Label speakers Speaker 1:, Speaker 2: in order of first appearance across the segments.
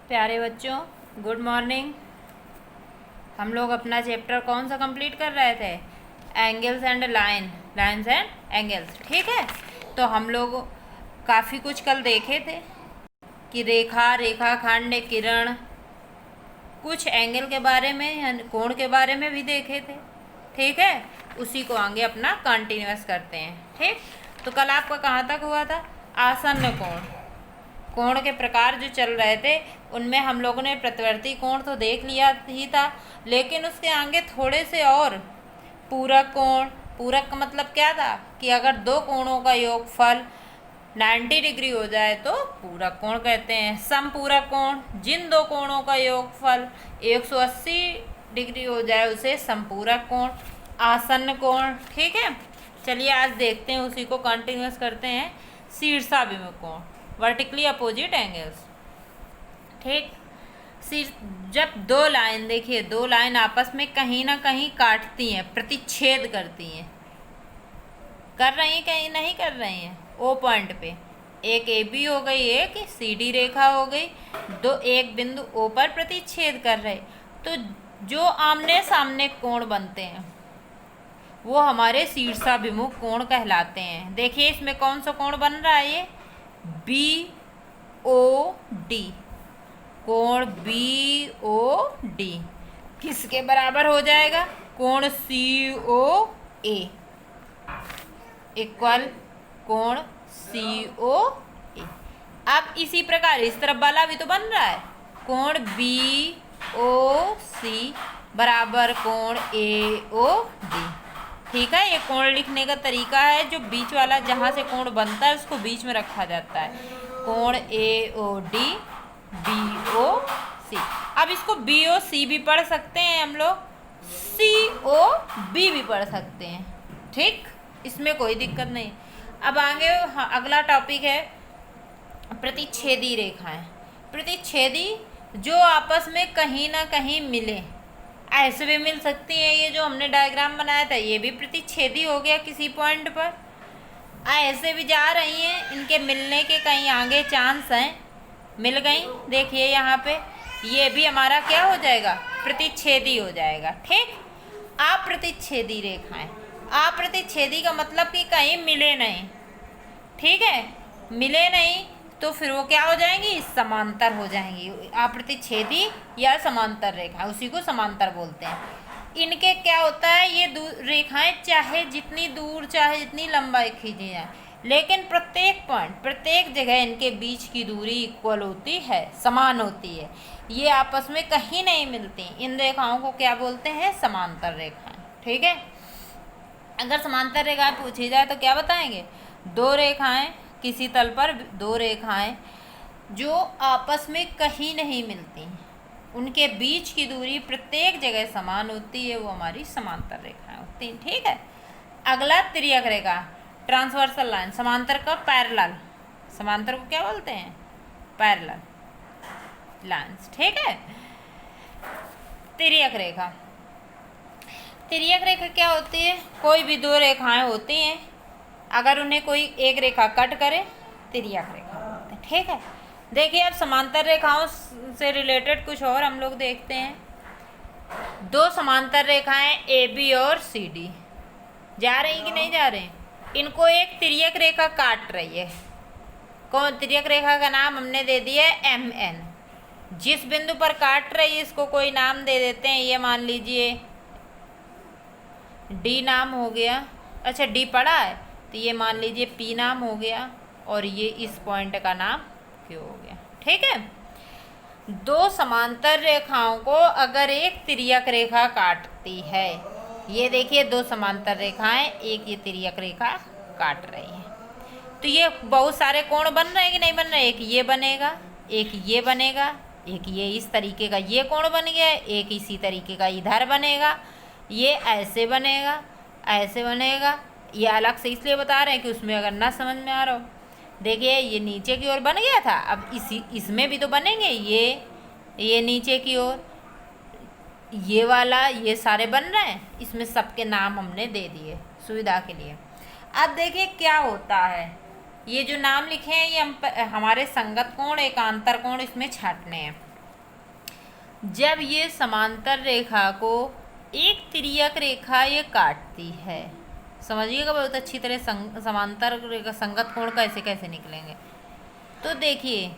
Speaker 1: प्यारे बच्चों, good morning. हम लोग अपना चैप्टर कौन सा कंप्लीट कर रहे थे? Angles and lines and angles. ठीक है, तो हम लोग काफ़ी कुछ कल देखे थे कि रेखाखंड, किरण, कुछ एंगल के बारे में, कोण के बारे में भी देखे थे। ठीक है, उसी को आगे अपना कंटिन्यूअस करते हैं। ठीक, तो कल आपका कहाँ तक हुआ था? आसन्न कोण। कोण के प्रकार जो चल रहे थे उनमें हम लोगों ने प्रतिवर्ती कोण तो देख लिया ही था, लेकिन उसके आगे थोड़े से और पूरक कोण। पूरक का मतलब क्या था कि अगर दो कोणों का योगफल 90 डिग्री हो जाए तो पूरक कोण कहते हैं। समपूरक कोण, जिन दो कोणों का योगफल 180 डिग्री हो जाए उसे समपूरक कोण। आसन्न कोण। ठीक है, चलिए आज देखते हैं, उसी को कंटिन्यूअस करते हैं। शीर्षाभिमुख कोण, वर्टिकली अपोजिट एंगल्स। ठीक, जब दो लाइन, देखिए दो लाइन आपस में कहीं ना कहीं काटती हैं, प्रतिच्छेद करती हैं, कर रही हैं कहीं नहीं कर रही हैं, ओ पॉइंट पे एक ए बी हो गई, एक सी डी रेखा हो गई, दो एक बिंदु ओ पर प्रतिच्छेद कर रहे, तो जो आमने सामने कोण बनते हैं वो हमारे शीर्षाभिमुख कोण कहलाते हैं। देखिए इसमें कौन सा कोण बन रहा है? ये बी ओ डी, कोण बी ओ डी किसके बराबर हो जाएगा? कोण सी ओ ए इक्वल कोण सी ओ ए। अब इसी प्रकार इस तरफ वाला भी तो बन रहा है, कोण बी ओ सी बराबर कोण ए ओ डी। ठीक है, ये कोण लिखने का तरीका है, जो बीच वाला जहाँ से कोण बनता है उसको बीच में रखा जाता है, कोण ए ओ डी बी ओ सी। अब इसको बी ओ सी भी पढ़ सकते हैं हम लोग, सी ओ बी भी पढ़ सकते हैं। ठीक, इसमें कोई दिक्कत नहीं। अब आगे अगला टॉपिक है प्रतिच्छेदी रेखाएं। प्रतिच्छेदी जो आपस में कहीं ना कहीं मिले, ऐसे भी मिल सकती हैं। ये जो हमने डायग्राम बनाया था ये भी प्रतिच्छेदी हो गया किसी पॉइंट पर, ऐसे भी जा रही हैं, इनके मिलने के कहीं आगे चांस हैं, मिल गई। देखिए यहाँ पे ये भी हमारा क्या हो जाएगा? प्रतिच्छेदी हो जाएगा। ठीक, अप्रतिच्छेदी रेखाएं। अप्रतिच्छेदी का मतलब कि कहीं मिले नहीं। ठीक है, मिले नहीं तो फिर वो क्या हो जाएंगी? समांतर हो जाएंगी। अप्रतिच्छेदी या समांतर रेखा, उसी को समांतर बोलते हैं। इनके क्या होता है, ये रेखाएं चाहे जितनी दूर चाहे जितनी लंबाई खींची जाए, लेकिन प्रत्येक पॉइंट, प्रत्येक जगह इनके बीच की दूरी इक्वल होती है, समान होती है। ये आपस में कहीं नहीं मिलती। इन रेखाओं को क्या बोलते हैं? समांतर रेखाएं। ठीक है, अगर समांतर रेखाएं पूछी जाए तो क्या बताएंगे? दो रेखाएं, किसी तल पर दो रेखाएं जो आपस में कहीं नहीं मिलती, उनके बीच की दूरी प्रत्येक जगह समान होती है, वो हमारी समांतर रेखाएं होती हैं। ठीक है, अगला तिर्यक रेखा, ट्रांसवर्सल लाइन, समांतर का पैरेलल। समांतर को क्या बोलते हैं? Parallel lines. ठीक है, तिर्यक रेखा। तिर्यक रेखा क्या होती है? कोई भी दो रेखाएं होती हैं, अगर उन्हें कोई एक रेखा कट करे, तिर्यक रेखा बोलते हैं। ठीक है, देखिए अब समांतर रेखाओं से रिलेटेड कुछ और हम लोग देखते हैं। दो समांतर रेखाएं ए बी और सी डी जा रही कि नहीं जा रही? इनको एक तिर्यक रेखा काट रही है। कौन? तिर्यक रेखा का नाम हमने दे दिया है एम एन। जिस बिंदु पर काट रही है इसको कोई नाम दे देते हैं, ये मान लीजिए डी नाम हो गया। अच्छा, डी पड़ा है तो ये मान लीजिए पी नाम हो गया, और ये इस पॉइंट का नाम क्यू हो गया। ठीक है, दो समांतर रेखाओं को अगर एक तिर्यक रेखा काटती है, ये देखिए दो समांतर रेखाएं, एक ये तिर्यक रेखा काट रही है, तो ये बहुत सारे कोण बन रहे हैं कि नहीं बन रहे? एक ये बनेगा, एक ये बनेगा, एक ये इस तरीके का ये कोण बन गया, एक इसी तरीके का इधर बनेगा, ये ऐसे बनेगा, ऐसे बनेगा। ये अलग से इसलिए बता रहे हैं कि उसमें अगर ना समझ में आ रहा हो, देखिए ये नीचे की ओर बन गया था, अब इसमें भी तो बनेंगे, ये नीचे की ओर, ये वाला, ये सारे बन रहे हैं, इसमें सबके नाम हमने दे दिए सुविधा के लिए। अब देखिए क्या होता है, ये जो नाम लिखे हैं ये हमारे संगत कोण, एकांतर कोण इसमें छांटने हैं। जब ये समांतर रेखा को एक तिर्यक रेखा ये काटती है, समझिएगा बहुत अच्छी तरह। समांतर रेखा संगत कोण कैसे कैसे निकलेंगे, तो देखिए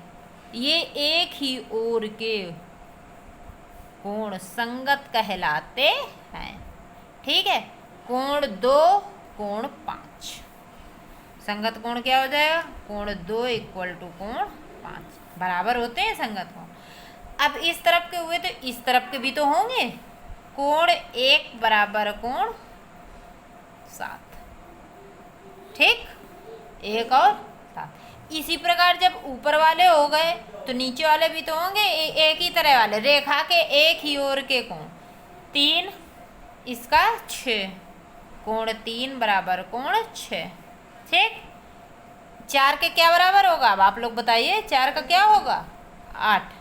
Speaker 1: ये एक ही ओर के कोण संगत कहलाते हैं, ठीक है। कोण 2 कोण 5, संगत कोण क्या हो जाएगा, कोण 2 इक्वल टू कोण 5 बराबर होते हैं संगत कोण। अब इस तरफ के हुए तो इस तरफ के भी तो होंगे। कोण 1 बराबर कोण 7, ठीक, 1 और 7। इसी प्रकार जब ऊपर वाले हो गए तो नीचे वाले भी तो होंगे एक ही तरह वाले, रेखा के एक ही ओर के कोण। 3 इसका 6, कोण 3 बराबर कोण 6, ठीक। 4 के क्या बराबर होगा, अब आप लोग बताइए 4 का क्या होगा, 8,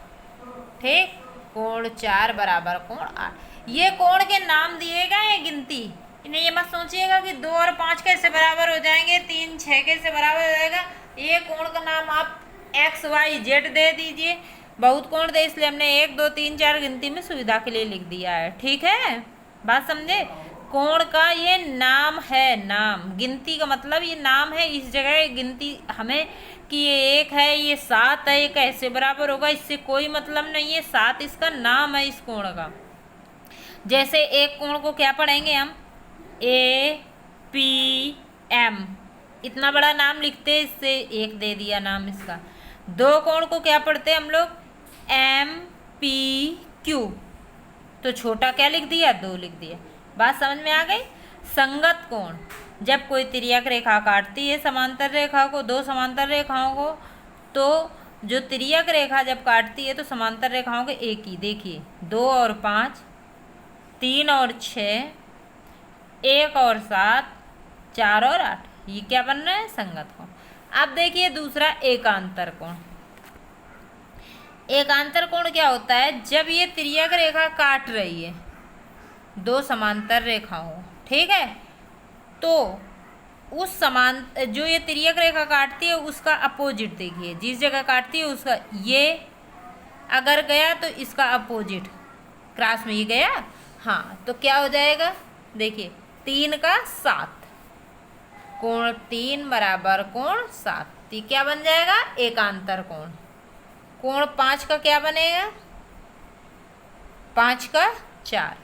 Speaker 1: ठीक। कोण 4 बराबर कोण 8। ये कोण के नाम दिए गए हैं गिनती, इन्हें ये मत सोचिएगा कि 2 और 5 कैसे बराबर हो जाएंगे, 3 6 कैसे बराबर हो जाएगा। ये कोण का नाम आप XYZ दे दीजिए। बहुत कोण दे इसलिए हमने 1 2 3 4 गिनती में सुविधा के लिए लिख दिया है, ठीक है, बात समझे। कोण का ये नाम है, नाम, गिनती का मतलब ये नाम है। इस जगह गिनती हमें कि ये 1 है, ये 7 है, ये कैसे बराबर होगा, इससे कोई मतलब नहीं है। 7 इसका नाम है इस कोण का। जैसे एक कोण को क्या पढ़ेंगे हम, APM, इतना बड़ा नाम लिखते, इससे 1 दे दिया नाम इसका। 2 कोण को क्या पढ़ते हम लोग, MPQ, तो छोटा क्या लिख दिया, 2 लिख दिया। बात समझ में आ गई। संगत कोण, जब कोई तिर्यक रेखा काटती है समांतर रेखा को, 2 समांतर रेखाओं को, तो जो तिर्यक रेखा जब काटती है तो समांतर रेखाओं के एक ही, देखिए 2 और 5, 3 और 6, 1 और 7, 4 और 8, ये क्या बन रहा है, संगत कोण। अब देखिए दूसरा एकांतर कोण। एकांतर कोण क्या होता है, जब ये तिर्यक रेखा काट रही है 2 समांतर रेखाओं, ठीक है, तो उस जो ये तिर्यक रेखा काटती है उसका अपोजिट देखिए, जिस जगह काटती है उसका, ये अगर गया तो इसका अपोजिट क्रॉस में ये गया, हाँ, तो क्या हो जाएगा, देखिए 3 का 7, कोण 3 बराबर कोण 7, तो क्या बन जाएगा, एकांतर कोण। कोण 5 का क्या बनेगा, 5 का 4,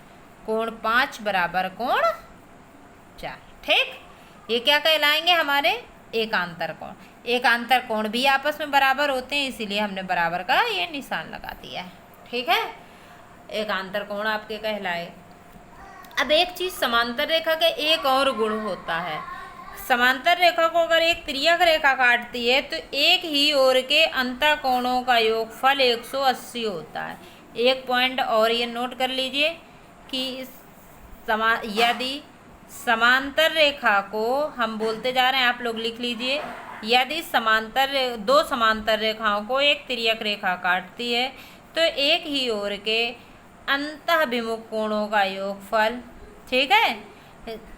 Speaker 1: कोण 5 बराबर कोण 4, ठीक। ये क्या कहलाएंगे, हमारे एकांतर कोण। एकांतर कोण भी आपस में बराबर होते हैं, इसीलिए हमने बराबर का ये निशान लगा दिया है, ठीक है। एकांतर कोण आपके कहलाए। अब एक चीज, समांतर रेखा का एक और गुण होता है, समांतर रेखा को अगर एक तिर्यक रेखा काटती है तो एक ही ओर के अंतः कोणों का योगफल 180 होता है। एक पॉइंट और ये नोट कर लीजिए कि यदि समांतर रेखा को, हम बोलते जा रहे हैं, आप लोग लिख लीजिए, यदि 2 समांतर रेखाओं को एक तिर्यक रेखा काटती है तो एक ही ओर के अंतःभिमुख कोणों का योगफल, ठीक है,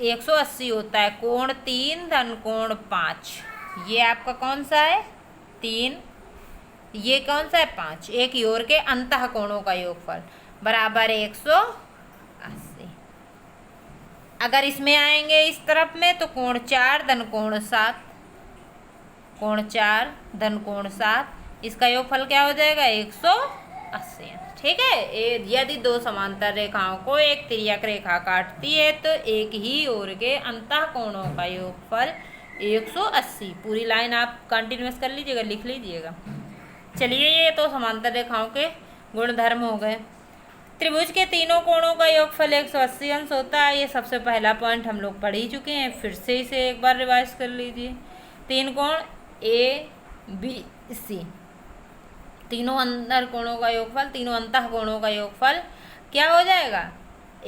Speaker 1: 180 होता है। कोण 3 धन कोण 5, ये आपका कौन सा है, 3, ये कौन सा है, 5, एक ही ओर के अंतः कोणों का योगफल बराबर 180। अगर इसमें आएंगे इस तरफ में तो कोण 4 धन कोण 7, कोण 4 धन कोण 7, इसका योगफल क्या हो जाएगा, 180, ठीक है। यदि 2 समांतर रेखाओं को एक तिर्यक रेखा काटती है तो एक ही ओर के अंतः कोणों का योगफल 180। पूरी लाइन आप कंटिन्यूअस कर लीजिएगा, लिख लीजिएगा। चलिए, ये तो समांतर रेखाओं के गुणधर्म हो गए। त्रिभुज के तीनों कोणों का योगफल 180 अंश होता है। ये सबसे पहला पॉइंट हम लोग पढ़ ही चुके हैं, फिर से इसे एक बार रिवाइज कर लीजिए। 3 कोण ABC, तीनों अंतर कोणों का योगफल, तीनों अंतः कोणों का योगफल क्या हो जाएगा,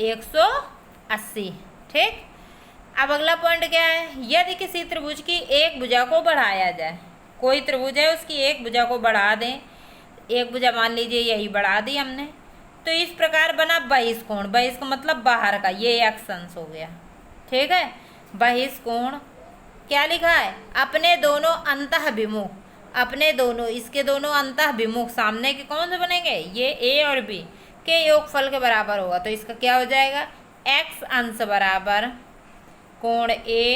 Speaker 1: 180, ठीक। अब अगला पॉइंट क्या है, यदि किसी त्रिभुज की एक भुजा को बढ़ाया जाए, कोई त्रिभुज है उसकी एक भुजा को बढ़ा दें, एक भुजा मान लीजिए यही बढ़ा दी हमने, तो इस प्रकार बना बहिष्कोण। बहिष्कोण मतलब बाहर का, ये एक्स अंश हो गया, ठीक है। बहिष्कोण क्या लिखा है, अपने दोनों अंतःभिमुख, अपने दोनों, इसके दोनों अंतःभिमुख, सामने के कौन से बनेंगे, ये A और B के योगफल के बराबर होगा। तो इसका क्या हो जाएगा, x अंश बराबर कोण A,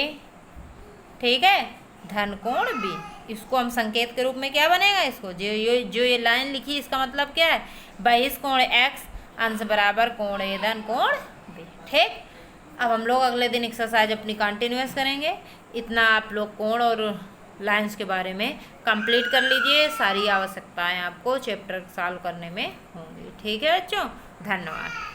Speaker 1: ठीक है, धन कोण B। इसको हम संकेत के रूप में क्या बनेगा, इसको जो ये लाइन लिखी इसका मतलब क्या है, बहिष कोण x अंश बराबर कोण A धन कोण B। ठीक, अब हम लोग अगले दिन एक्सरसाइज अपनी कंटिन्यूअस करेंगे। इतना आप लोग कोण और लाइंस के बारे में कंप्लीट कर लीजिए। सारी आवश्यकताएं आपको चैप्टर सॉल्व करने में होंगी। ठीक है बच्चों, धन्यवाद।